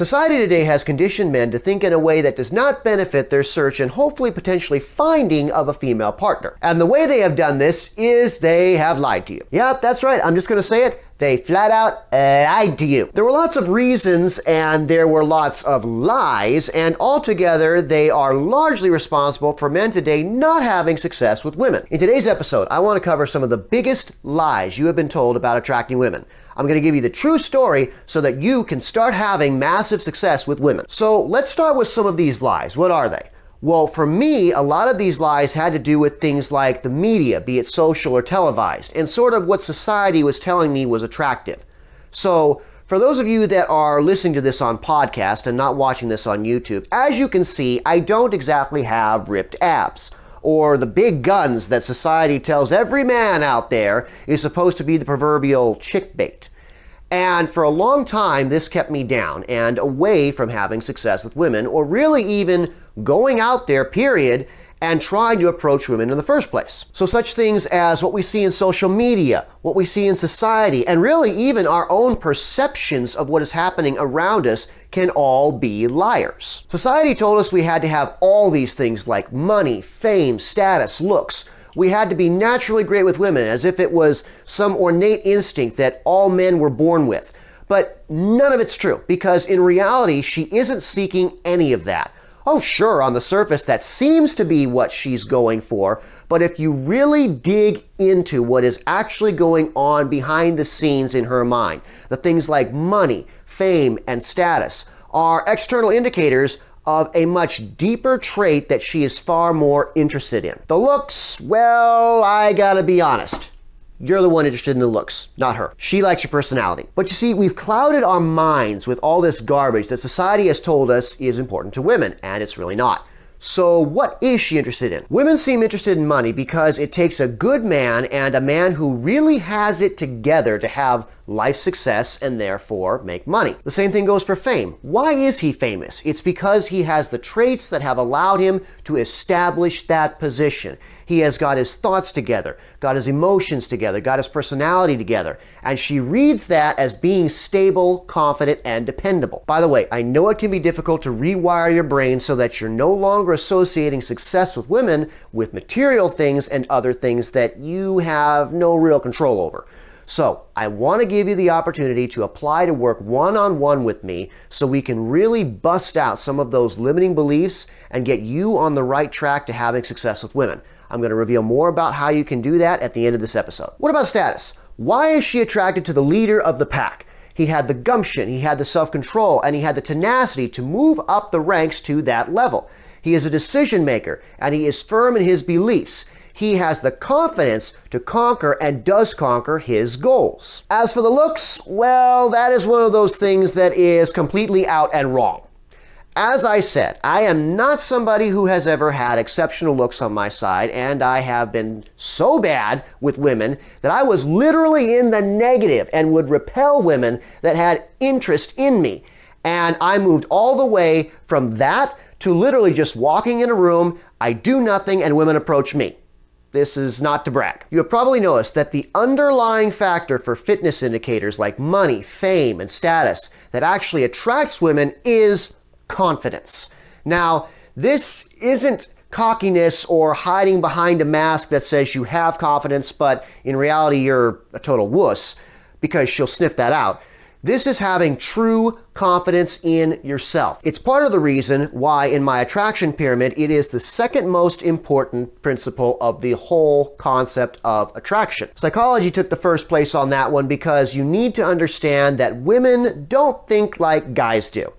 Society today has conditioned men to think in a way that does not benefit their search and hopefully potentially finding of a female partner. And the way they have done this is they have lied to you. Yep, that's right. I'm just going to say it. They flat out lied to you. There were lots of reasons and there were lots of lies, and altogether they are largely responsible for men today not having success with women. In today's episode, I want to cover some of the biggest lies you have been told about attracting women. I'm going to give you the true story so that you can start having massive success with women. So let's start with some of these lies. What are they? Well, for me, a lot of these lies had to do with things like the media, be it social or televised, and sort of what society was telling me was attractive. So, for those of you that are listening to this on podcast and not watching this on YouTube, as you can see, I don't exactly have ripped abs, or the big guns that society tells every man out there is supposed to be the proverbial chick bait. And for a long time, this kept me down and away from having success with women, or really even going out there, period, and trying to approach women in the first place. So such things as what we see in social media, what we see in society, and really even our own perceptions of what is happening around us can all be liars. Society told us we had to have all these things like money, fame, status, looks. We had to be naturally great with women, as if it was some ornate instinct that all men were born with. But none of it's true, because in reality, she isn't seeking any of that. Oh, sure, on the surface, that seems to be what she's going for, but if you really dig into what is actually going on behind the scenes in her mind, the things like money, fame, and status are external indicators of a much deeper trait that she is far more interested in. The looks, well, I gotta be honest. You're the one interested in the looks, not her. She likes your personality. But you see, we've clouded our minds with all this garbage that society has told us is important to women, and it's really not. So what is she interested in? Women seem interested in money because it takes a good man and a man who really has it together to have life success and therefore make money. The same thing goes for fame. Why is he famous? It's because he has the traits that have allowed him to establish that position. He has got his thoughts together, got his emotions together, got his personality together, and she reads that as being stable, confident, and dependable. By the way, I know it can be difficult to rewire your brain so that you're no longer associating success with women with material things and other things that you have no real control over. So, I want to give you the opportunity to apply to work one-on-one with me so we can really bust out some of those limiting beliefs and get you on the right track to having success with women. I'm going to reveal more about how you can do that at the end of this episode. What about status? Why is she attracted to the leader of the pack? He had the gumption, he had the self-control, and he had the tenacity to move up the ranks to that level. He is a decision maker, and he is firm in his beliefs. He has the confidence to conquer and does conquer his goals. As for the looks, well, that is one of those things that is completely out and wrong. As I said, I am not somebody who has ever had exceptional looks on my side, and I have been so bad with women that I was literally in the negative and would repel women that had interest in me. And I moved all the way from that to literally just walking in a room, I do nothing, and women approach me. This is not to brag. You have probably noticed that the underlying factor for fitness indicators like money, fame, and status that actually attracts women is confidence. Now, this isn't cockiness or hiding behind a mask that says you have confidence, but in reality you're a total wuss, because she'll sniff that out. This is having true confidence in yourself. It's part of the reason why in my attraction pyramid, it is the second most important principle of the whole concept of attraction. Psychology took the first place on that one because you need to understand that women don't think like guys do.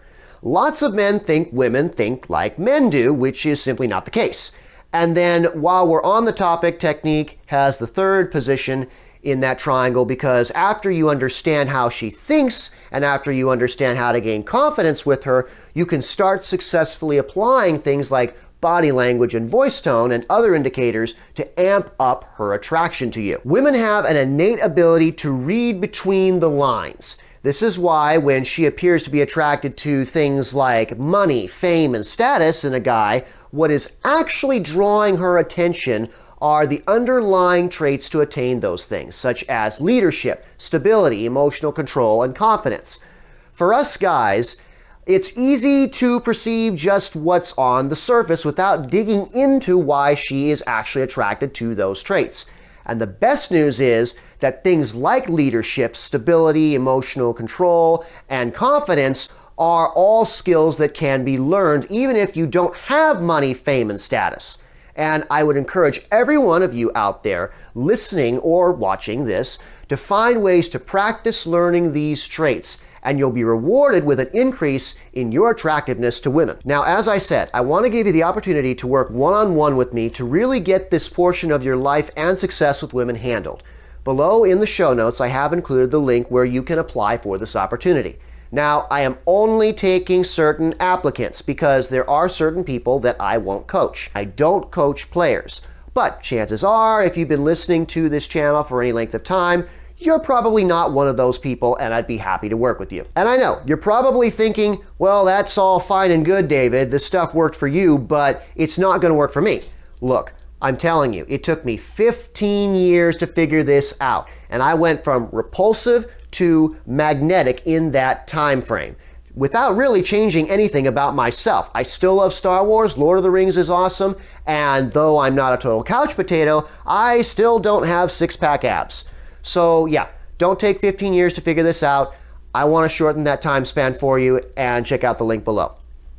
Lots of men think women think like men do, which is simply not the case. And then while we're on the topic, technique has the third position in that triangle, because after you understand how she thinks and after you understand how to gain confidence with her, you can start successfully applying things like body language and voice tone and other indicators to amp up her attraction to you. Women have an innate ability to read between the lines. This is why when she appears to be attracted to things like money, fame, and status in a guy, what is actually drawing her attention are the underlying traits to attain those things, such as leadership, stability, emotional control, and confidence. For us guys, It's easy to perceive just what's on the surface without digging into why she is actually attracted to those traits. And the best news is that things like leadership, stability, emotional control, and confidence are all skills that can be learned even if you don't have money, fame, and status. And I would encourage every one of you out there listening or watching this to find ways to practice learning these traits, and you'll be rewarded with an increase in your attractiveness to women. Now, as I said, I want to give you the opportunity to work one-on-one with me to really get this portion of your life and success with women handled. Below in the show notes, I have included the link where you can apply for this opportunity. Now, I am only taking certain applicants because there are certain people that I won't coach. I don't coach players. But chances are, if you've been listening to this channel for any length of time, you're probably not one of those people, and I'd be happy to work with you. And I know, you're probably thinking, well, that's all fine and good, David. This stuff worked for you, but it's not going to work for me. Look, I'm telling you, it took me 15 years to figure this out, and I went from repulsive to magnetic in that time frame without really changing anything about myself. I still love Star Wars, Lord of the Rings is awesome, and though I'm not a total couch potato, I still don't have six-pack abs. So yeah, don't take 15 years to figure this out. I want to shorten that time span for you, and check out the link below.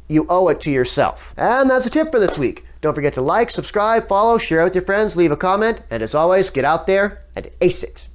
You owe it to yourself. And that's a tip for this week. Don't forget to like, subscribe, follow, share with your friends, leave a comment, and as always, get out there and ace it.